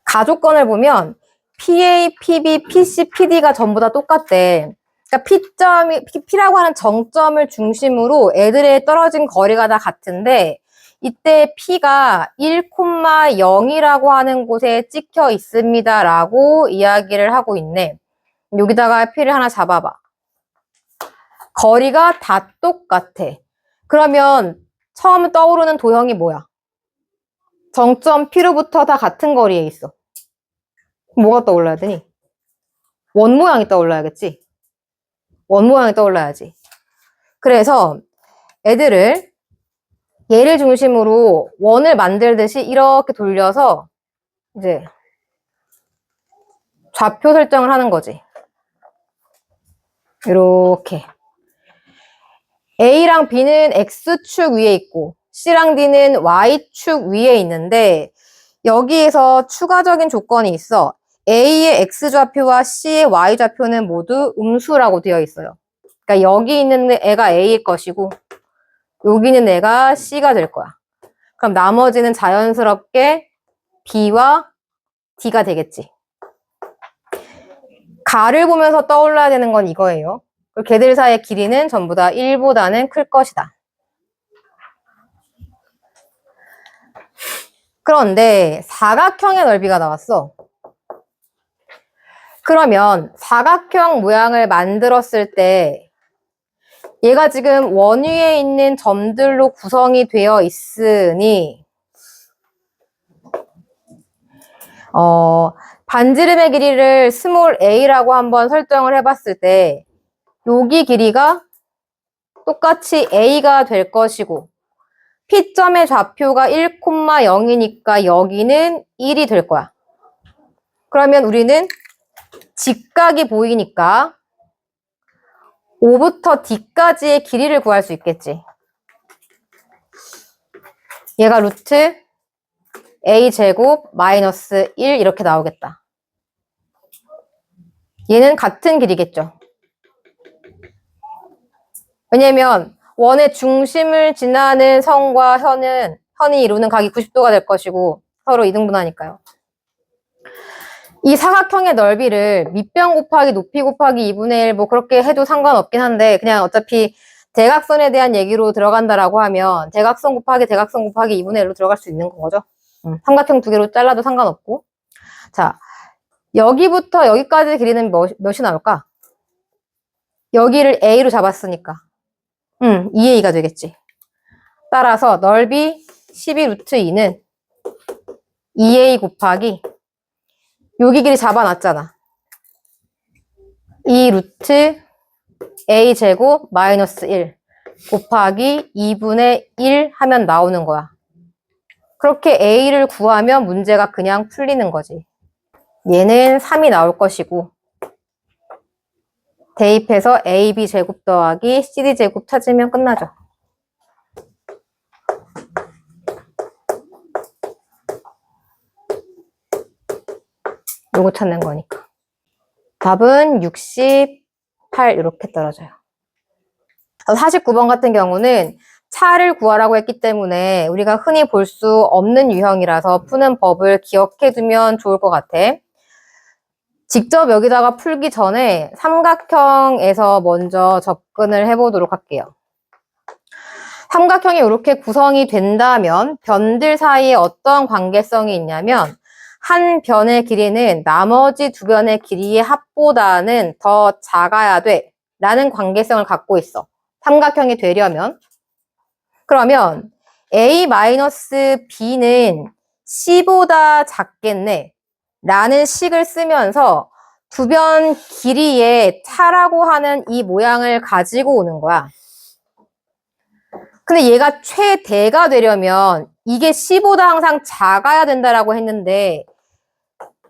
가족권을 보면 PA, PB, PC, PD가 전부 다 똑같대. 그러니까 P라고 하는 정점을 중심으로 애들의 떨어진 거리가 다 같은데 이때 P가 1,0이라고 하는 곳에 찍혀 있습니다 라고 이야기를 하고 있네. 여기다가 P를 하나 잡아봐. 거리가 다 똑같아. 그러면 처음 떠오르는 도형이 뭐야? 정점 P로부터 다 같은 거리에 있어. 뭐가 떠올라야 되니? 원 모양이 떠올라야겠지? 원 모양이 떠올라야지. 그래서 애들을 얘를 중심으로 원을 만들듯이 이렇게 돌려서 이제 좌표 설정을 하는 거지. 이렇게. A랑 B는 X축 위에 있고 C랑 D는 Y축 위에 있는데 여기에서 추가적인 조건이 있어. A의 X좌표와 C의 Y좌표는 모두 음수라고 되어 있어요. 그러니까 여기 있는 애가 A일 것이고 여기 있는 애가 C가 될 거야. 그럼 나머지는 자연스럽게 B와 D가 되겠지. 가를 보면서 떠올라야 되는 건 이거예요. 걔들 사이의 길이는 전부 다 1보다는 클 것이다. 그런데 사각형의 넓이가 나왔어. 그러면 사각형 모양을 만들었을 때 얘가 지금 원 위에 있는 점들로 구성이 되어 있으니 반지름의 길이를 스몰 a라고 한번 설정을 해봤을 때 여기 길이가 똑같이 a가 될 것이고 P점의 좌표가 1,0이니까 여기는 1이 될 거야. 그러면 우리는 직각이 보이니까 O부터 D까지의 길이를 구할 수 있겠지. 얘가 루트 A제곱 마이너스 1 이렇게 나오겠다. 얘는 같은 길이겠죠. 왜냐면 원의 중심을 지나는 선과 현이 이루는 각이 90도가 될 것이고 서로 이등분하니까요. 이 사각형의 넓이를 밑변 곱하기 높이 곱하기 2분의 1 뭐 그렇게 해도 상관없긴 한데 그냥 어차피 대각선에 대한 얘기로 들어간다라고 하면 대각선 곱하기 2분의 1로 들어갈 수 있는 거죠. 삼각형 두 개로 잘라도 상관없고. 자, 여기부터 여기까지 길이는 몇이 나올까? 여기를 A로 잡았으니까 2A가 되겠지. 따라서 넓이 12루트2는 2A 곱하기 여기 길이 잡아놨잖아. 2루트 A 제곱 마이너스 1 곱하기 2분의 1 하면 나오는 거야. 그렇게 A를 구하면 문제가 그냥 풀리는 거지. 얘는 3이 나올 것이고 대입해서 AB 제곱 더하기 CD 제곱 찾으면 끝나죠. 요거 찾는 거니까. 답은 68 이렇게 떨어져요. 49번 같은 경우는 차를 구하라고 했기 때문에 우리가 흔히 볼 수 없는 유형이라서 푸는 법을 기억해 두면 좋을 것 같아. 직접 여기다가 풀기 전에 삼각형에서 먼저 접근을 해보도록 할게요. 삼각형이 이렇게 구성이 된다면 변들 사이에 어떤 관계성이 있냐면 한 변의 길이는 나머지 두 변의 길이의 합보다는 더 작아야 돼 라는 관계성을 갖고 있어. 삼각형이 되려면. 그러면 A-B는 C보다 작겠네 라는 식을 쓰면서 두 변 길이의 차라고 하는 이 모양을 가지고 오는 거야. 근데 얘가 최대가 되려면 이게 C보다 항상 작아야 된다라고 했는데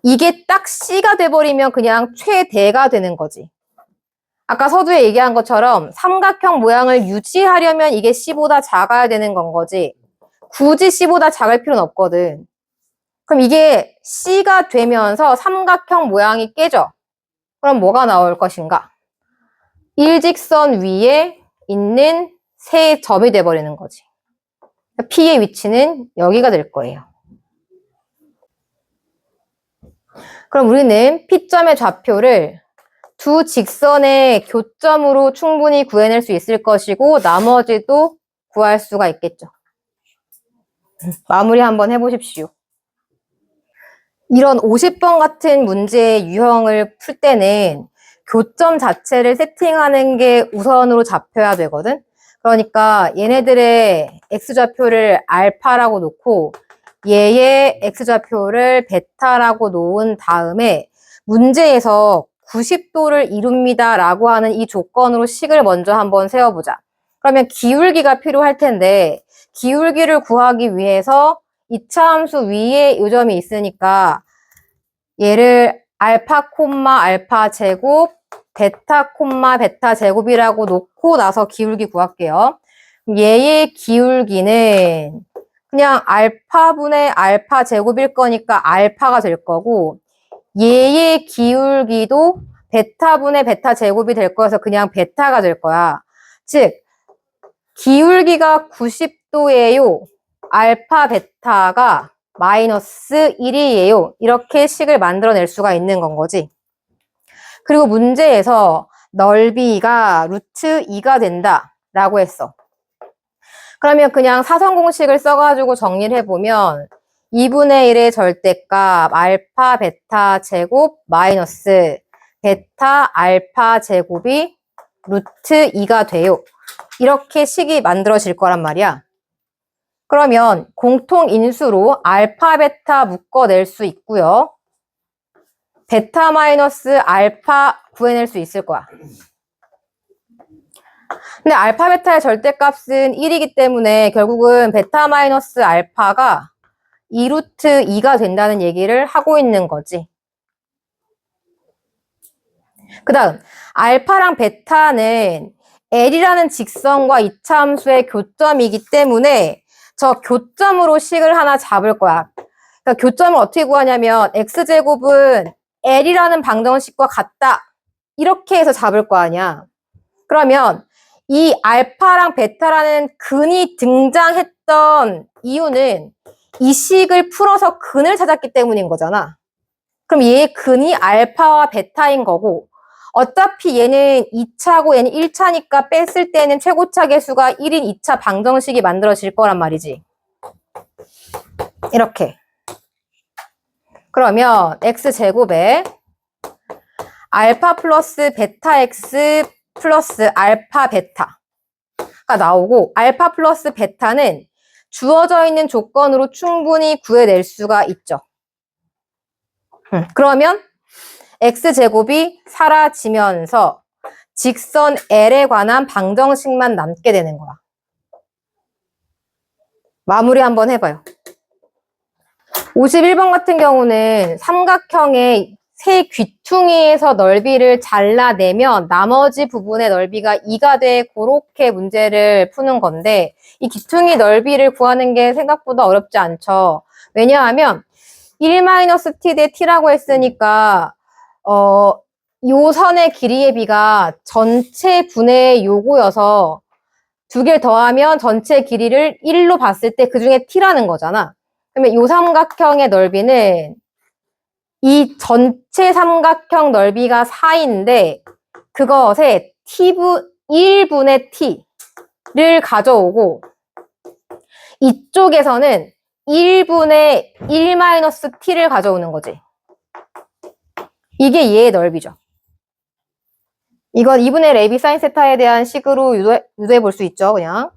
이게 딱 C가 돼버리면 그냥 최대가 되는 거지. 아까 서두에 얘기한 것처럼 삼각형 모양을 유지하려면 이게 C보다 작아야 되는 건 거지. 굳이 C보다 작을 필요는 없거든. 그럼 이게 C가 되면서 삼각형 모양이 깨져. 그럼 뭐가 나올 것인가? 일직선 위에 있는 세 점이 돼버리는 거지. P의 위치는 여기가 될 거예요. 그럼 우리는 P점의 좌표를 두 직선의 교점으로 충분히 구해낼 수 있을 것이고 나머지도 구할 수가 있겠죠. 마무리 한번 해보십시오. 이런 50번 같은 문제의 유형을 풀 때는 교점 자체를 세팅하는 게 우선으로 잡혀야 되거든. 그러니까 얘네들의 x좌표를 알파라고 놓고 얘의 x좌표를 베타라고 놓은 다음에 문제에서 90도를 이룹니다 라고 하는 이 조건으로 식을 먼저 한번 세워보자. 그러면 기울기가 필요할 텐데 기울기를 구하기 위해서 이차함수 위에 요점이 있으니까 얘를 알파 콤마 알파 제곱 베타 콤마 베타 제곱이라고 놓고 나서 기울기 구할게요. 얘의 기울기는 그냥 알파분의 알파 제곱일 거니까 알파가 될 거고 얘의 기울기도 베타분의 베타 제곱이 될 거여서 그냥 베타가 될 거야. 즉 기울기가 90도예요. 알파 베타가 마이너스 1이에요. 이렇게 식을 만들어낼 수가 있는 건 거지. 그리고 문제에서 넓이가 루트 2가 된다 라고 했어. 그러면 그냥 사선공식을 써가지고 정리를 해보면 2분의 1의 절대값 알파 베타 제곱 마이너스 베타 알파 제곱이 루트 2가 돼요. 이렇게 식이 만들어질 거란 말이야. 그러면 공통인수로 알파 베타 묶어낼 수 있고요. 베타 마이너스 알파 구해낼 수 있을 거야. 근데 알파 베타의 절대값은 1이기 때문에 결국은 베타 마이너스 알파가 2루트 2가 된다는 얘기를 하고 있는 거지. 그 다음 알파랑 베타는 L이라는 직선과 이차함수의 교점이기 때문에 저 교점으로 식을 하나 잡을 거야. 그러니까 교점을 어떻게 구하냐면 x제곱은 L이라는 방정식과 같다. 이렇게 해서 잡을 거 아니야. 그러면 이 알파랑 베타라는 근이 등장했던 이유는 이 식을 풀어서 근을 찾았기 때문인 거잖아. 그럼 얘의 근이 알파와 베타인 거고 어차피 얘는 2차고 얘는 1차니까 뺐을 때는 최고차 계수가 1인 2차 방정식이 만들어질 거란 말이지. 이렇게. 그러면 x제곱에 알파 플러스 베타 x 플러스 알파 베타가 나오고 알파 플러스 베타는 주어져 있는 조건으로 충분히 구해낼 수가 있죠. 그러면 x제곱이 사라지면서 직선 L에 관한 방정식만 남게 되는 거야. 마무리 한번 해봐요. 51번 같은 경우는 삼각형의 세 귀퉁이에서 넓이를 잘라내면 나머지 부분의 넓이가 2가 돼 그렇게 문제를 푸는 건데 이 귀퉁이 넓이를 구하는 게 생각보다 어렵지 않죠. 왜냐하면 1-t 대 t라고 했으니까 요 선의 길이의 비가 전체 분의 요거여서 두 개를 더하면 전체 길이를 1로 봤을 때 그 중에 t라는 거잖아. 그러면 요 삼각형의 넓이는 이 전체 삼각형 넓이가 4인데 그것에 1분의 t를 가져오고 이쪽에서는 1분의 1-t를 가져오는 거지. 이게 얘의 넓이죠. 이건 2분의 레비 사인 세타에 대한 식으로 유도해 볼 수 있죠, 그냥.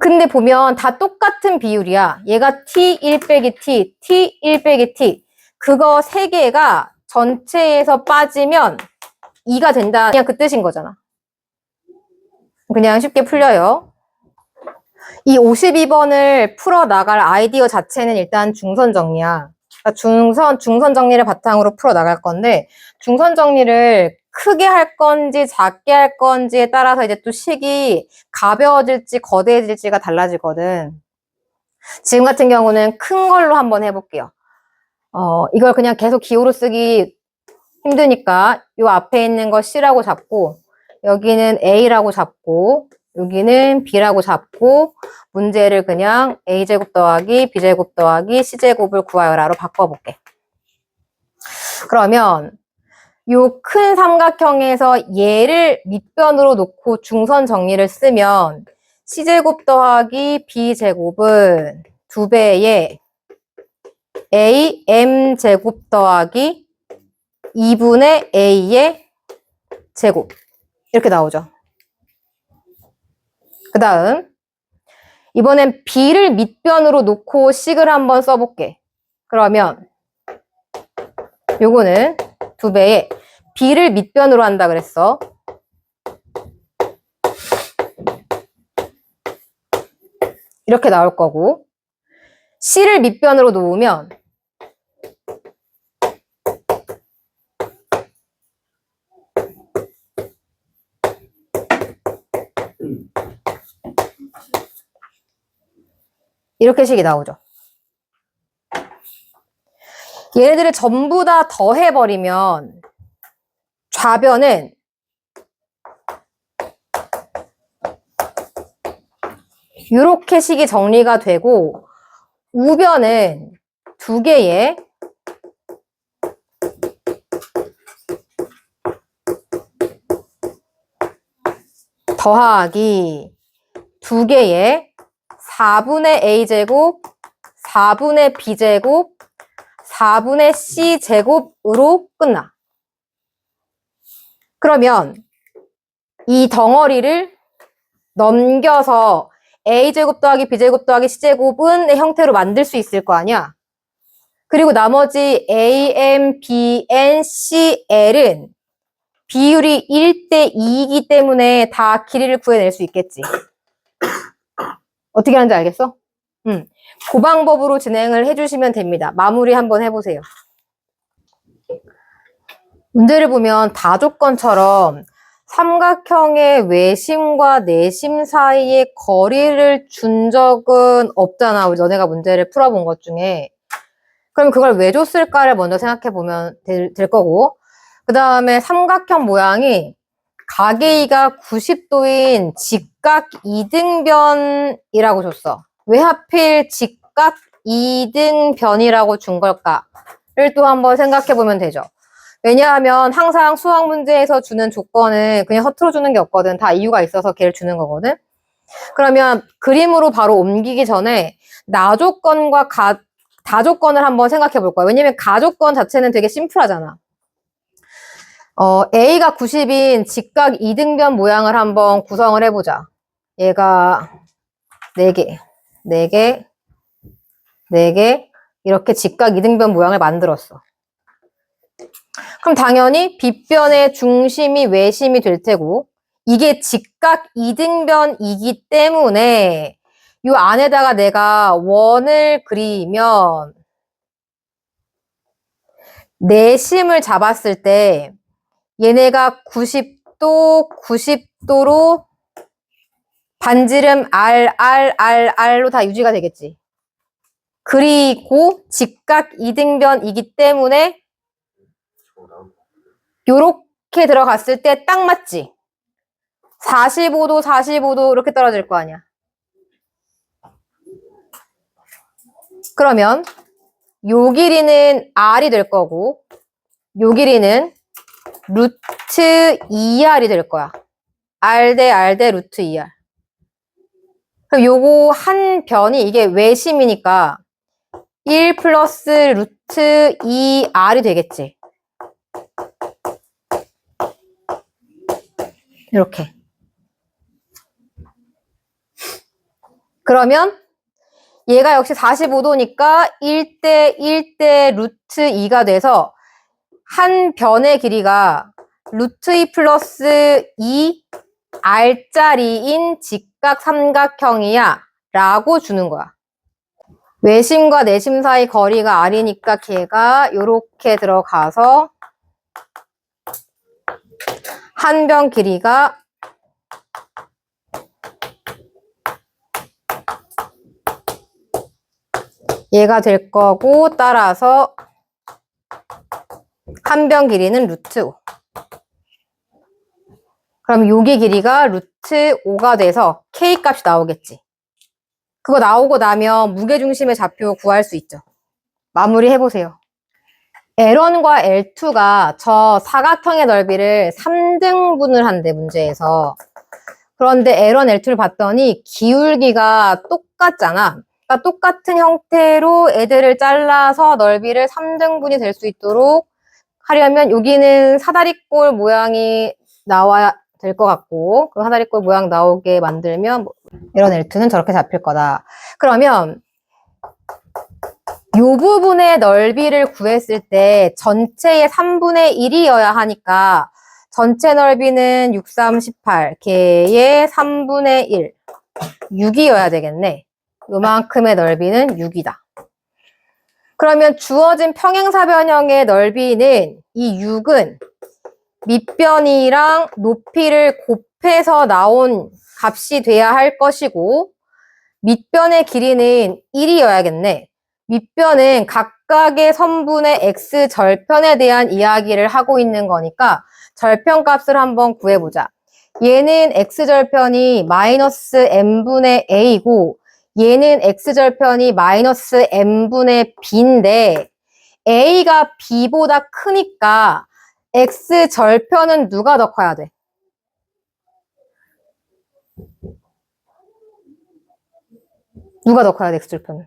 근데 보면 다 똑같은 비율이야. 얘가 t1 빼기 t, t1 빼기 t. 그거 세 개가 전체에서 빠지면 2가 된다. 그냥 그 뜻인 거잖아. 그냥 쉽게 풀려요. 이 52번을 풀어나갈 아이디어 자체는 일단 중선 정리야. 중선 정리를 바탕으로 풀어나갈 건데, 중선 정리를 크게 할 건지 작게 할 건지에 따라서 이제 또 식이 가벼워질지 거대해질지가 달라지거든. 지금 같은 경우는 큰 걸로 한번 해볼게요. 이걸 그냥 계속 기호로 쓰기 힘드니까 요 앞에 있는 거 C라고 잡고 여기는 A라고 잡고 여기는 b라고 잡고 문제를 그냥 a제곱 더하기 b제곱 더하기 c제곱을 구하여라로 바꿔볼게. 그러면 요 큰 삼각형에서 얘를 밑변으로 놓고 중선 정리를 쓰면 c제곱 더하기 b제곱은 2배의 am제곱 더하기 2분의 a의 제곱 이렇게 나오죠. 그 다음 이번엔 b를 밑변으로 놓고 식을 한번 써볼게. 그러면 요거는 2배에 b를 밑변으로 한다 그랬어. 이렇게 나올 거고 c를 밑변으로 놓으면 이렇게 식이 나오죠. 얘네들을 전부 다 더해버리면 좌변은 이렇게 식이 정리가 되고 우변은 2개의 더하기 2개의 4분의 a제곱 4분의 b제곱 4분의 c제곱으로 끝나. 그러면 이 덩어리를 넘겨서 a제곱 더하기 b제곱 더하기 c제곱은 형태로 만들 수 있을 거 아니야. 그리고 나머지 am, bn, cl은 비율이 1대 2이기 때문에 다 길이를 구해낼 수 있겠지. 어떻게 하는지 알겠어? 그 방법으로 진행을 해주시면 됩니다. 마무리 한번 해보세요. 문제를 보면 다조건처럼 삼각형의 외심과 내심 사이에 거리를 준 적은 없잖아. 우리 너네가 문제를 풀어본 것 중에. 그럼 그걸 왜 줬을까를 먼저 생각해보면 될 거고 그 다음에 삼각형 모양이 가계이가 90도인 직각 이등변이라고 줬어. 왜 하필 직각 이등변이라고 준 걸까를 또 한번 생각해보면 되죠. 왜냐하면 항상 수학 문제에서 주는 조건은 그냥 허투루 주는 게 없거든. 다 이유가 있어서 걔를 주는 거거든. 그러면 그림으로 바로 옮기기 전에 나조건과 다조건을 한번 생각해 볼 거야. 왜냐면 가조건 자체는 되게 심플하잖아. A가 90인 직각 이등변 모양을 한번 구성을 해보자. 얘가 4개, 4개, 4개 이렇게 직각 이등변 모양을 만들었어. 그럼 당연히 빗변의 중심이 외심이 될 테고 이게 직각 이등변이기 때문에 이 안에다가 내가 원을 그리면 내심을 잡았을 때 얘네가 90도, 90도로 반지름 RRRR로 다 유지가 되겠지. 그리고 직각 이등변이기 때문에 요렇게 들어갔을 때 딱 맞지? 45도, 45도 이렇게 떨어질 거 아니야. 그러면 요 길이는 R이 될 거고 요 길이는 루트 2R이 될 거야. R 대 R 대 루트 2R. 그럼 요거 한 변이 이게 외심이니까 1 플러스 루트 2R이 되겠지. 이렇게. 그러면 얘가 역시 45도니까 1대 1대 루트 2가 돼서 한 변의 길이가 루트 2 플러스 2 R짜리인 직각 삼각형이야 라고 주는 거야. 외심과 내심 사이 거리가 R이니까 걔가 이렇게 들어가서 한 변 길이가 얘가 될 거고 따라서 한 변 길이는 루트 5. 그럼 여기 길이가 루트 5가 돼서 K 값이 나오겠지. 그거 나오고 나면 무게중심의 좌표 구할 수 있죠. 마무리 해보세요. L1과 L2가 저 사각형의 넓이를 3등분을 한대, 문제에서. 그런데 L1, L2를 봤더니 기울기가 똑같잖아. 그러니까 똑같은 형태로 애들을 잘라서 넓이를 3등분이 될 수 있도록 하려면 여기는 사다리꼴 모양이 나와야 될 것 같고, 그 사다리꼴 모양 나오게 만들면 L1, L2는 저렇게 잡힐 거다. 그러면 이 부분의 넓이를 구했을 때 전체의 3분의 1이어야 하니까 전체 넓이는 6, 3, 18, 걔의 3분의 1, 6이어야 되겠네. 요만큼의 넓이는 6이다. 그러면 주어진 평행사변형의 넓이는 이 6은 밑변이랑 높이를 곱해서 나온 값이 돼야 할 것이고 밑변의 길이는 1이어야겠네. 밑변은 각각의 선분의 x 절편에 대한 이야기를 하고 있는 거니까 절편 값을 한번 구해보자. 얘는 x절편이 마이너스 n분의 a이고 얘는 x절편이 마이너스 n분의 b인데 a가 b보다 크니까 x절편은 누가 더 커야 돼? 누가 더 커야 돼, x절편은?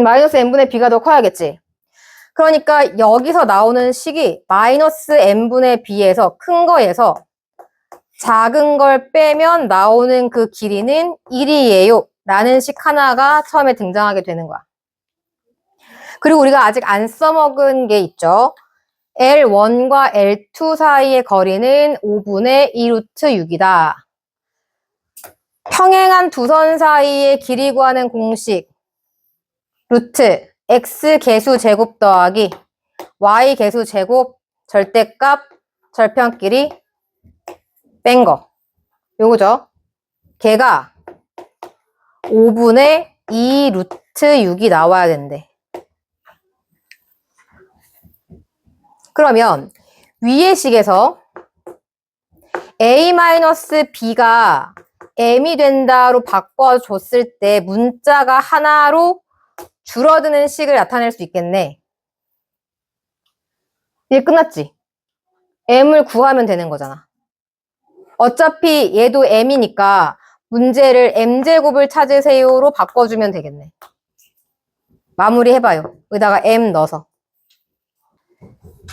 마이너스 n분의 b가 더 커야겠지. 그러니까 여기서 나오는 식이 마이너스 n분의 b에서 큰 거에서 작은 걸 빼면 나오는 그 길이는 1이에요 라는 식 하나가 처음에 등장하게 되는 거야. 그리고 우리가 아직 안 써먹은 게 있죠. L1과 L2 사이의 거리는 5분의 2루트 6이다. 평행한 두 선 사이의 길이 구하는 공식 루트 x 개수 제곱 더하기 y 개수 제곱 절대값 절편끼리 뺀 거. 요거죠. 걔가 5분의 2 루트 6이 나와야 된대. 그러면 위의 식에서 a-b가 m이 된다로 바꿔줬을 때 문자가 하나로 줄어드는 식을 나타낼 수 있겠네. 이게 끝났지? m을 구하면 되는 거잖아. 어차피 얘도 m이니까 문제를 m제곱을 찾으세요로 바꿔주면 되겠네. 마무리 해봐요. 여기다가 m 넣어서.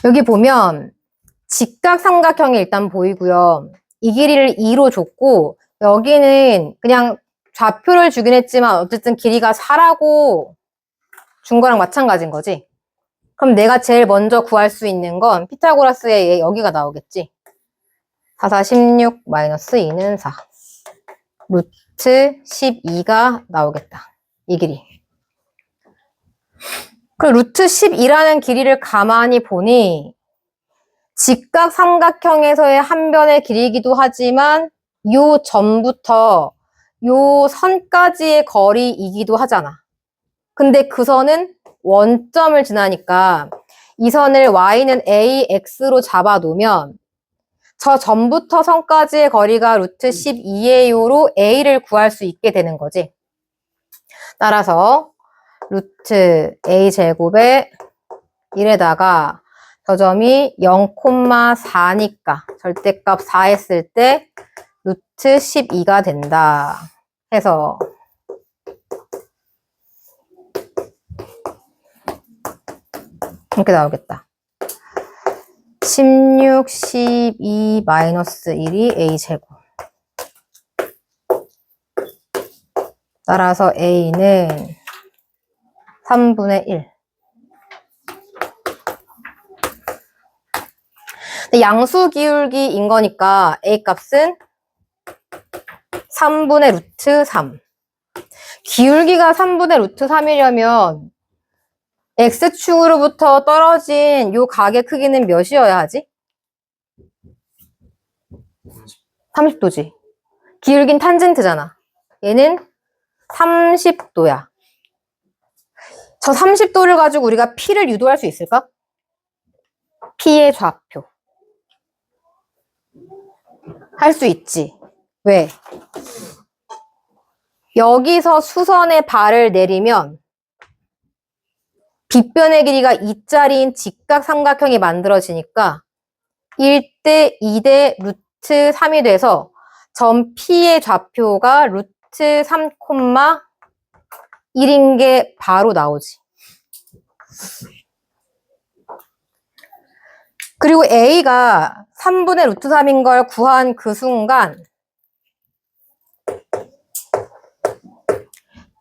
여기 보면 직각삼각형이 일단 보이고요. 이 길이를 2로 줬고 여기는 그냥 좌표를 주긴 했지만 어쨌든 길이가 4라고 준 거랑 마찬가지인 거지. 그럼 내가 제일 먼저 구할 수 있는 건 피타고라스의 얘 여기가 나오겠지. 4, 4, 16 마이너스 2는 4. 루트 12가 나오겠다. 이 길이. 그럼 루트 12라는 길이를 가만히 보니 직각 삼각형에서의 한 변의 길이기도 하지만 요 전부터 요 선까지의 거리이기도 하잖아. 근데 그 선은 원점을 지나니까 이 선을 y는 ax로 잡아놓으면 저 전부터 선까지의 거리가 루트 12예요로 a를 구할 수 있게 되는 거지. 따라서 루트 a제곱에 1에다가 저 점이 0,4니까 절대값 4 했을 때 루트 12가 된다 해서 이렇게 나오겠다. 16, 12 마이너스 1이 a제곱. 따라서 a는 3분의 1. 근데 양수 기울기인 거니까 a 값은 3분의 루트 3. 기울기가 3분의 루트 3이려면 x축으로부터 떨어진 요 각의 크기는 몇이어야 하지? 30도지. 기울긴 탄젠트잖아. 얘는 30도야. 저 30도를 가지고 우리가 P를 유도할 수 있을까? P의 좌표. 할 수 있지. 왜? 여기서 수선의 발을 내리면 빗변의 길이가 2짜리인 직각 삼각형이 만들어지니까 1대 2대 루트 3이 돼서 점 P의 좌표가 루트 3, 1인 게 바로 나오지. 그리고 A가 3분의 루트 3인 걸 구한 그 순간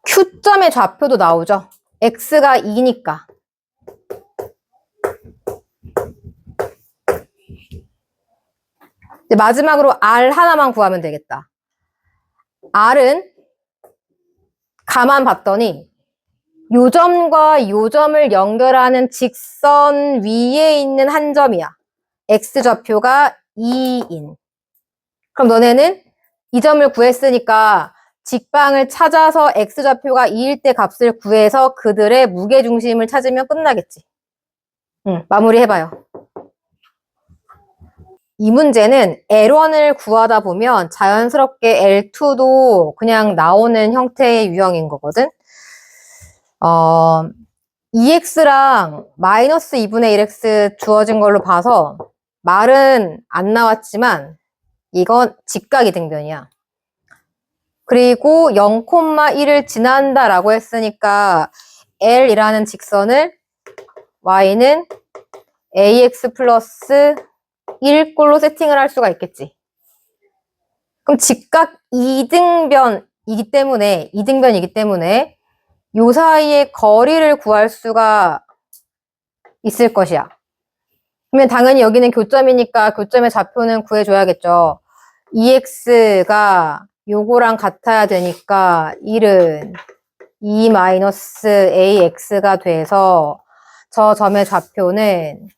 Q점의 좌표도 나오죠. X가 2니까. 이제 마지막으로 R 하나만 구하면 되겠다. R은 가만 봤더니 요 점과 요 점을 연결하는 직선 위에 있는 한 점이야. X좌표가 2인. 그럼 너네는 이 점을 구했으니까 직방을 찾아서 X좌표가 2일 때 값을 구해서 그들의 무게중심을 찾으면 끝나겠지. 마무리 해봐요. 이 문제는 L1을 구하다 보면 자연스럽게 L2도 그냥 나오는 형태의 유형인 거거든. 2x랑 마이너스 2분의 1x 주어진 걸로 봐서 말은 안 나왔지만 이건 직각이등변이야. 그리고 0,1을 지난다라고 했으니까 L이라는 직선을 y는 ax 플러스 1꼴로 세팅을 할 수가 있겠지. 그럼 직각 2등변이기 때문에 요 사이의 거리를 구할 수가 있을 것이야. 그러면 당연히 여기는 교점이니까 교점의 좌표는 구해줘야겠죠. 2x가 요거랑 같아야 되니까 1은 2-ax가 돼서 저 점의 좌표는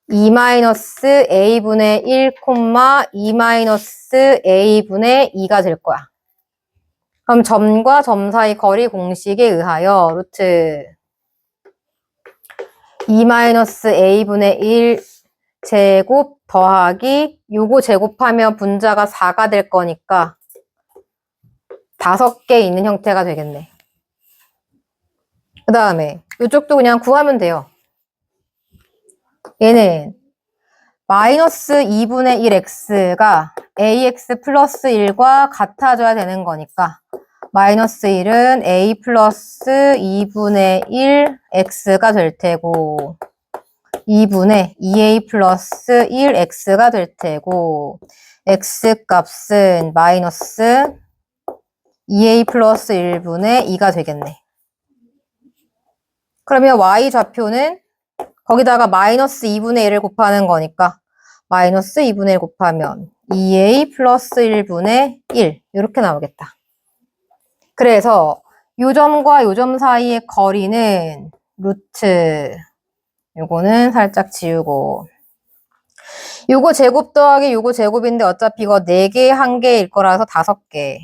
2-a분의 1, 2-a분의 2가 될 거야. 그럼 점과 점 사이 거리 공식에 의하여 루트 2-a분의 1 제곱 더하기 요거 제곱하면 분자가 4가 될 거니까 5개 있는 형태가 되겠네. 그 다음에 이쪽도 그냥 구하면 돼요. 얘는 마이너스 2분의 1x가 ax 플러스 1과 같아져야 되는 거니까 마이너스 1은 a 플러스 2분의 1x가 될 테고 2분의 2a 플러스 1x가 될 테고 x 값은 마이너스 2a 플러스 1분의 2가 되겠네. 그러면 y 좌표는 거기다가 마이너스 2분의 1을 곱하는 거니까 마이너스 2분의 1 곱하면 2a 플러스 1분의 1 이렇게 나오겠다. 그래서 요 점과 요 점 사이의 거리는 루트 요거는 살짝 지우고 요거 제곱 더하기 요거 제곱인데 어차피 이거 4개 1개일 거라서 5개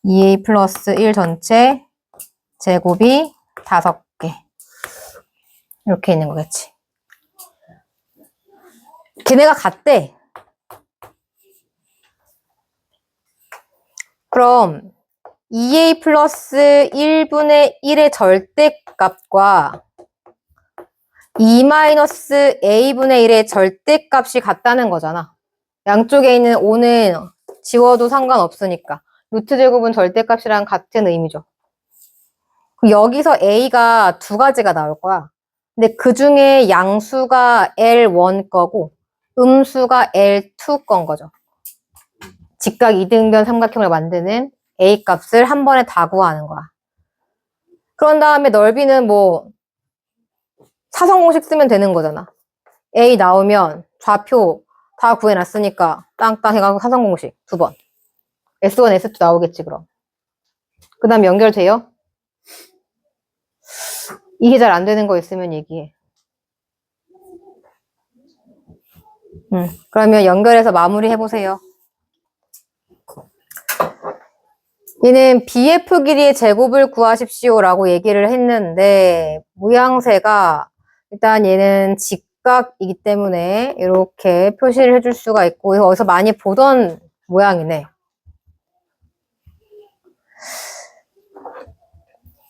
2a 플러스 1 전체 제곱이 5개 이렇게 있는 거겠지. 걔네가 같대. 그럼 2a 플러스 1분의 1의 절대값과 2-a분의 1의 절대값이 같다는 거잖아. 양쪽에 있는 5는 지워도 상관없으니까. 루트 제곱은 절대값이랑 같은 의미죠. 여기서 a가 2가지가 나올 거야. 근데 그 중에 양수가 L1 거고 음수가 L2 건 거죠. 직각 이등변 삼각형을 만드는 A 값을 한 번에 다 구하는 거야. 그런 다음에 넓이는 뭐 사성공식 쓰면 되는 거잖아. A 나오면 좌표 다 구해놨으니까 땅땅 해가지고 사성공식 2번. S1, S2 나오겠지 그럼. 그 다음 연결돼요? 이게 잘 안 되는 거 있으면 얘기해. 그러면 연결해서 마무리 해보세요. 얘는 BF 길이의 제곱을 구하십시오 라고 얘기를 했는데 모양새가 일단 얘는 직각이기 때문에 이렇게 표시를 해줄 수가 있고, 어디서 많이 보던 모양이네.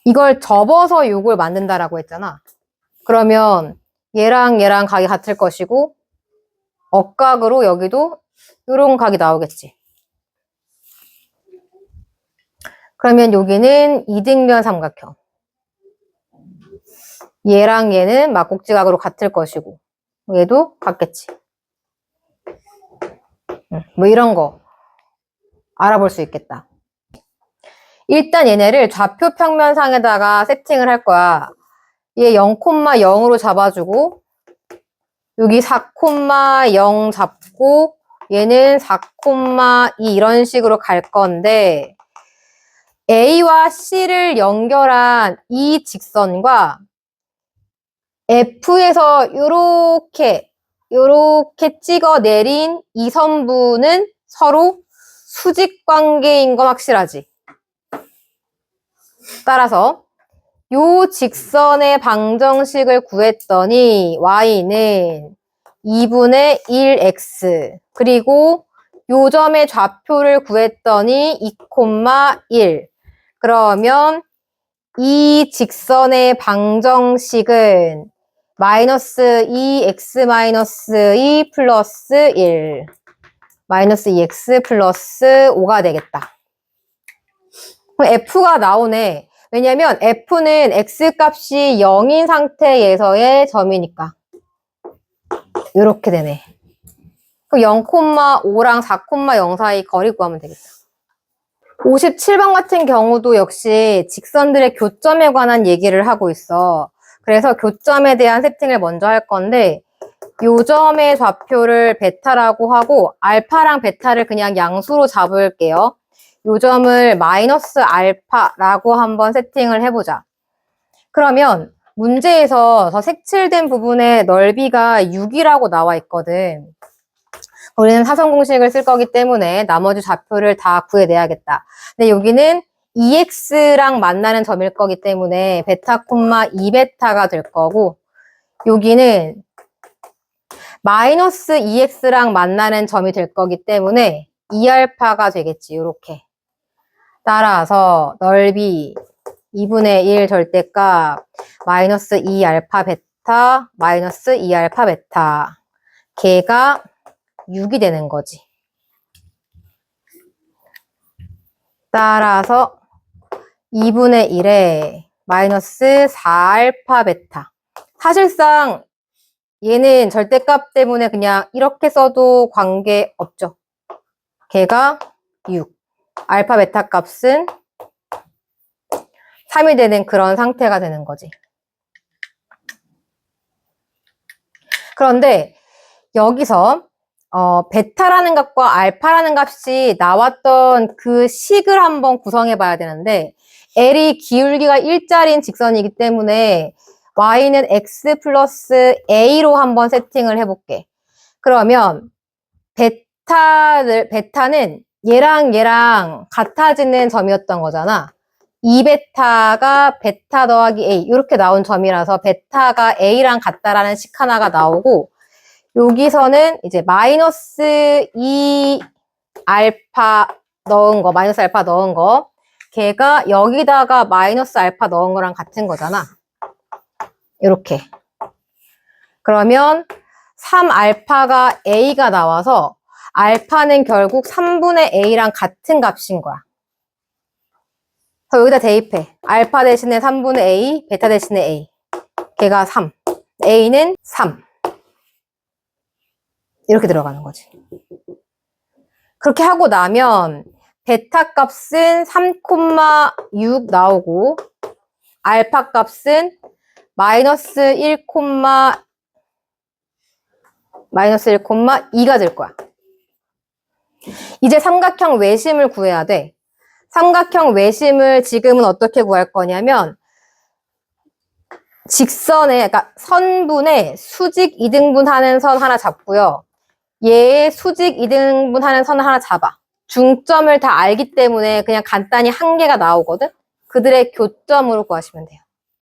이걸 접어서 요걸 만든다라고 했잖아. 그러면 얘랑 얘랑 각이 같을 것이고, 억각으로 여기도 이런 각이 나오겠지. 그러면 여기는 이등변 삼각형. 얘랑 얘는 막곡지각으로 같을 것이고, 얘도 같겠지. 뭐 이런 거 알아볼 수 있겠다. 일단 얘네를 좌표 평면상에다가 세팅을 할 거야. 얘 0,0으로 잡아주고, 여기 4,0 잡고, 얘는 4,2 이런 식으로 갈 건데, A와 C를 연결한 이 직선과 F에서 요렇게 찍어 내린 이 선부는 서로 수직 관계인 건 확실하지. 따라서 요 직선의 방정식을 구했더니 y는 2분의 1x 그리고 요 점의 좌표를 구했더니 2,1 그러면 이 직선의 방정식은 마이너스 2x 마이너스 2 플러스 1 마이너스 2x 플러스 5가 되겠다. 그럼 F가 나오네. 왜냐면 F는 X값이 0인 상태에서의 점이니까. 이렇게 되네. 그럼 0,5랑 4,0 사이 거리 구하면 되겠다. 57번 같은 경우도 역시 직선들의 교점에 관한 얘기를 하고 있어. 그래서 교점에 대한 세팅을 먼저 할 건데 요 점의 좌표를 베타라고 하고 알파랑 베타를 그냥 양수로 잡을게요. 요 점을 마이너스 알파라고 한번 세팅을 해보자. 그러면 문제에서 저 색칠된 부분의 넓이가 6이라고 나와 있거든. 우리는 사선 공식을 쓸 거기 때문에 나머지 좌표를 다 구해내야겠다. 근데 여기는 2x랑 만나는 점일 거기 때문에 베타, 2베타가 될 거고 여기는 마이너스 2x랑 만나는 점이 될 거기 때문에 2알파가 되겠지. 이렇게. 따라서 넓이 2분의 1 절대값 마이너스 2알파 베타 마이너스 2알파 베타 걔가 6이 되는 거지. 따라서 2분의 1에 마이너스 4알파 베타 사실상 얘는 절대값 때문에 그냥 이렇게 써도 관계없죠. 걔가 6 알파 베타 값은 3이 되는 그런 상태가 되는 거지. 그런데 여기서 베타라는 값과 알파라는 값이 나왔던 그 식을 한번 구성해 봐야 되는데 L이 기울기가 1짜리인 직선이기 때문에 y는 x 플러스 a로 한번 세팅을 해볼게. 그러면 베타는 얘랑 얘랑 같아지는 점이었던 거잖아. 2베타가 베타 더하기 a 이렇게 나온 점이라서 베타가 a랑 같다라는 식 하나가 나오고 여기서는 이제 마이너스 2 알파 넣은 거 마이너스 알파 넣은 거 걔가 여기다가 마이너스 알파 넣은 거랑 같은 거잖아. 이렇게. 그러면 3알파가 a가 나와서 알파는 결국 3분의 a랑 같은 값인 거야. 그래서 여기다 대입해. 알파 대신에 3분의 a, 베타 대신에 a. 걔가 3. a는 3. 이렇게 들어가는 거지. 그렇게 하고 나면 베타 값은 3,6 나오고 알파 값은 마이너스 1,2가 될 거야. 이제 삼각형 외심을 구해야 돼. 삼각형 외심을 지금은 어떻게 구할 거냐면 직선에, 그러니까 선분에 수직 2등분 하는 선 하나 잡고요. 얘의 수직 2등분 하는 선 하나 잡아. 중점을 다 알기 때문에 그냥 간단히 한 개가 나오거든? 그들의 교점으로 구하시면 돼요.